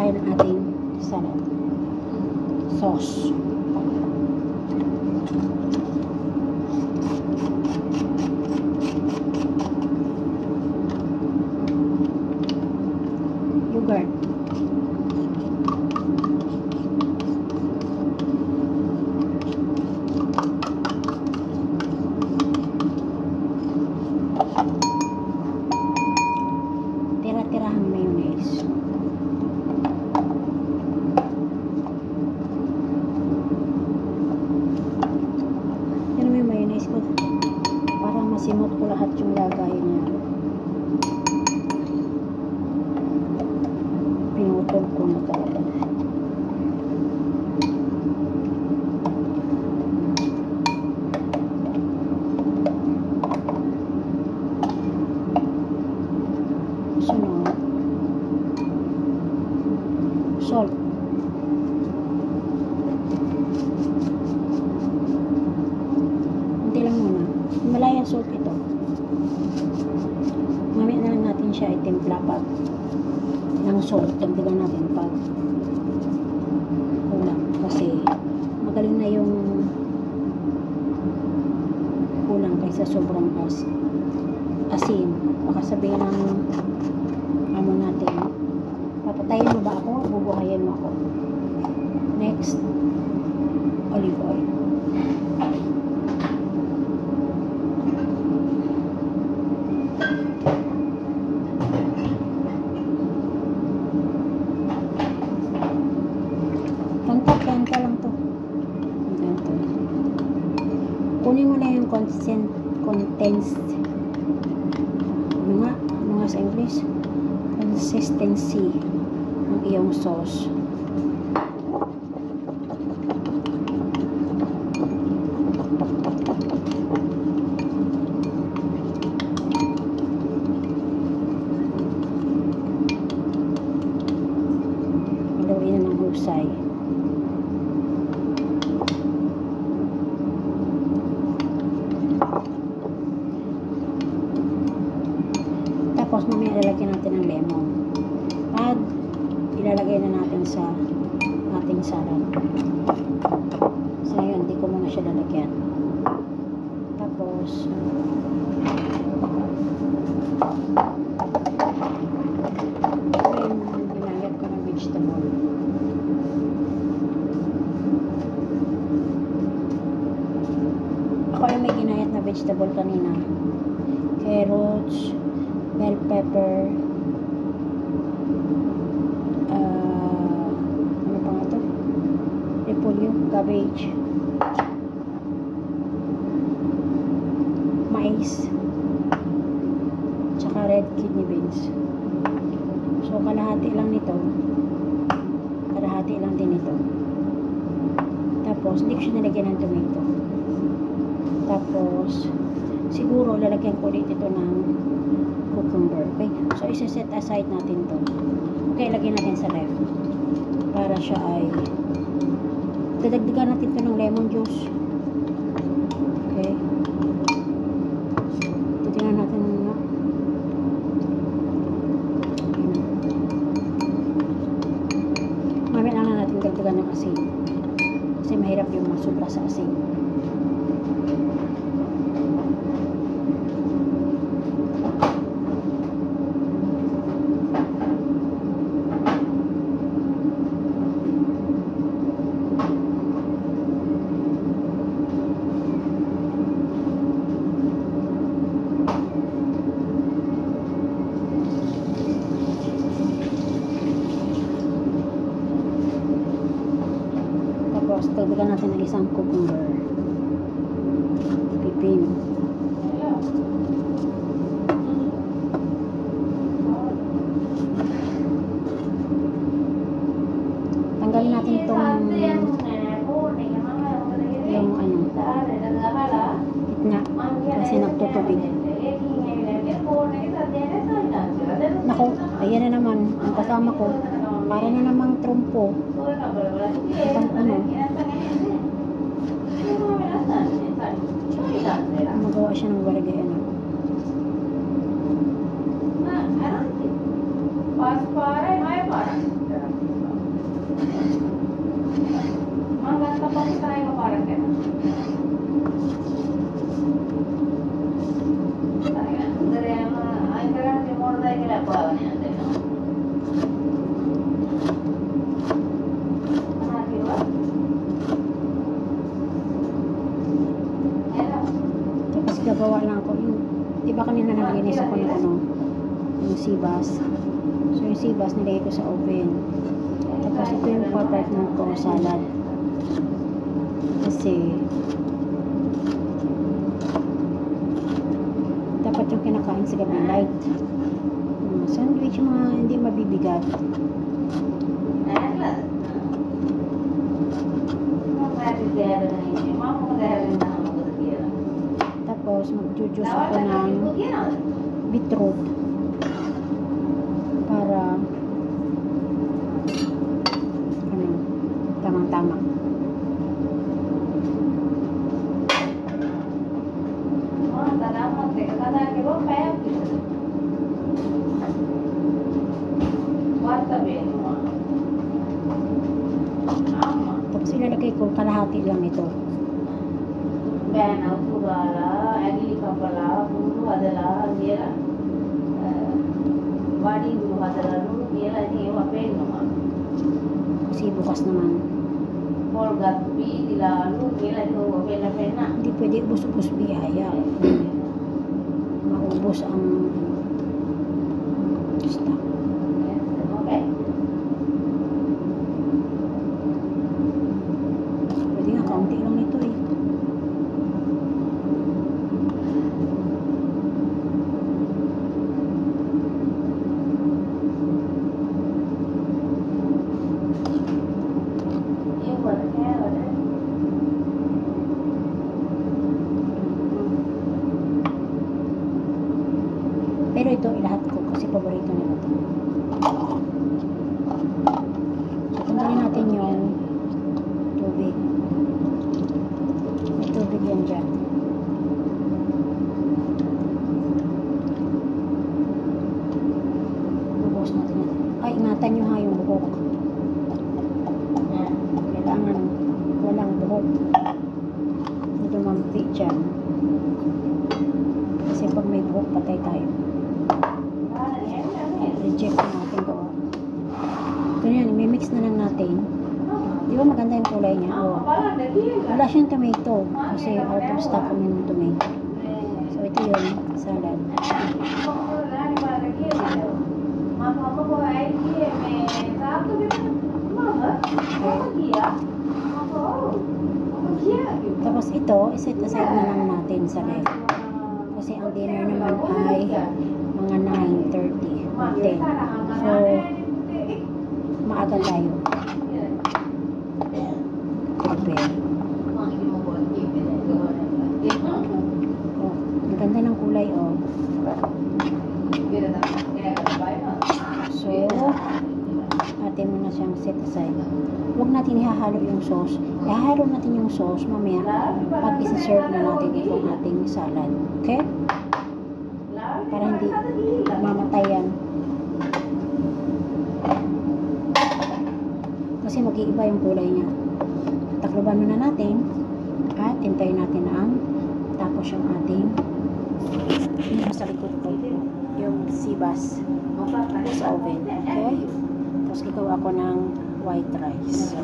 tayo ng ating salad sauce. Yogurt. Tira-tirahang mayonnaise. Yan may mayonnaise ko. Para masimot ko lahat yung lagayin niya. Pinutol ko na talaga. Sunod. Salt. Kunti lang muna. Himalaya salt ito. Mamaya na lang natin siya itimpla pag ng salt. Dagdagan natin pag kulang. Kasi magaling na yung kulang kaysa sobrang asin. Baka sabihin ng amo natin, papatayin mo ba ako? Bubuhayin mo ako. Next, olive oil. Kanta lang to. Ganito. Kunin mo na yung contents. Ano nga sa English? Consistency ng iyong sauce. Haluin na ng husay. Tapos mamaya ilalagyan natin ng lemon. At ilalagay na natin sa ating salad. So ngayon, hindi ko muna siya lalagyan. Tapos ginayat ko ng vegetable. Ako yung may ginayat na vegetable kanina. Carrots, bell pepper, ano pa nga ito? Repolyo, cabbage, mais, tsaka red kidney beans. So kalahati lang nito, kalahati lang din ito. Tapos hindi ko siya nalagyan ng tomato. Tapos siguro lalagyan ko ulit ito ng cucumber. Okay? So, isa-set aside natin to. Okay, lagyan natin sa left. Para siya ay dadagdagan natin to ng lemon juice. Okay? Titingnan natin muna. Mamaya lang natin dagdagan ng asin. Kasi mahirap yung masubra sa asin. Tapos, dagdagan natin ng isang cucumber. Pipino. Tanggalin natin itong yung ano, gitna. Kasi nagtutubig. Naku, ayan na naman. Ang kasama ko. Para na namang trumpo. Itang ano. Magawa siya ng baragayan. Tapos gagawa lang ako yung, di ba kanina naglinis ako ng ano, yung sibas. So yung sibas nilagay ko sa oven. Tapos ito yung partner ko salad. Kasi dapat yung kinakain sa gabi light. Sandwich yung mga hindi mabibigat. Tapos mag-juice ako ng beetroot para ano, tamang-tama. Tapos ilalagay ko kalahati lang ito. Kasi bukas naman. Hindi pwede ubos-ubos biyaya. Maubos ang stock. Pwede nga, kaunti lang nito eh. Pero ito, ilahat ko kasi paborito nila ito. So, tanggalin natin yung tubig. May tubig yan dyan. Bubuhos natin yan. Ay, ingatan nyo ha yung buhok. Kailangan walang buhok. Dumampi dyan. Kasi pag may buhok, patay tayo. Reject natin ko. Ito yan, imimix na lang natin. Di ba maganda yung kulay niya? Oh. Wala siyang tomato kasi out of stock kami ng tomato. So ito yun, salad. Tapos ito, iset aside na lang natin sa ref. Kasi ang dinner naman ay mga 9:30 or 10. So, maaga tayo. Prepare. Oh, ang ganda ng kulay, oh. So, atin mo na siyang set aside. Huwag natin ihahalo yung sauce. Ihahalo natin yung sauce mamaya pag isa-serve na natin itong ating salad. Okay? Para hindi mamatay yan. Kasi mag-iiba yung kulay niya. Takloban muna natin at hintayin natin ang tapos yung ating yung sa likod ko yung sibas sa oven. Okay? Tapos gagawa ko ng white rice.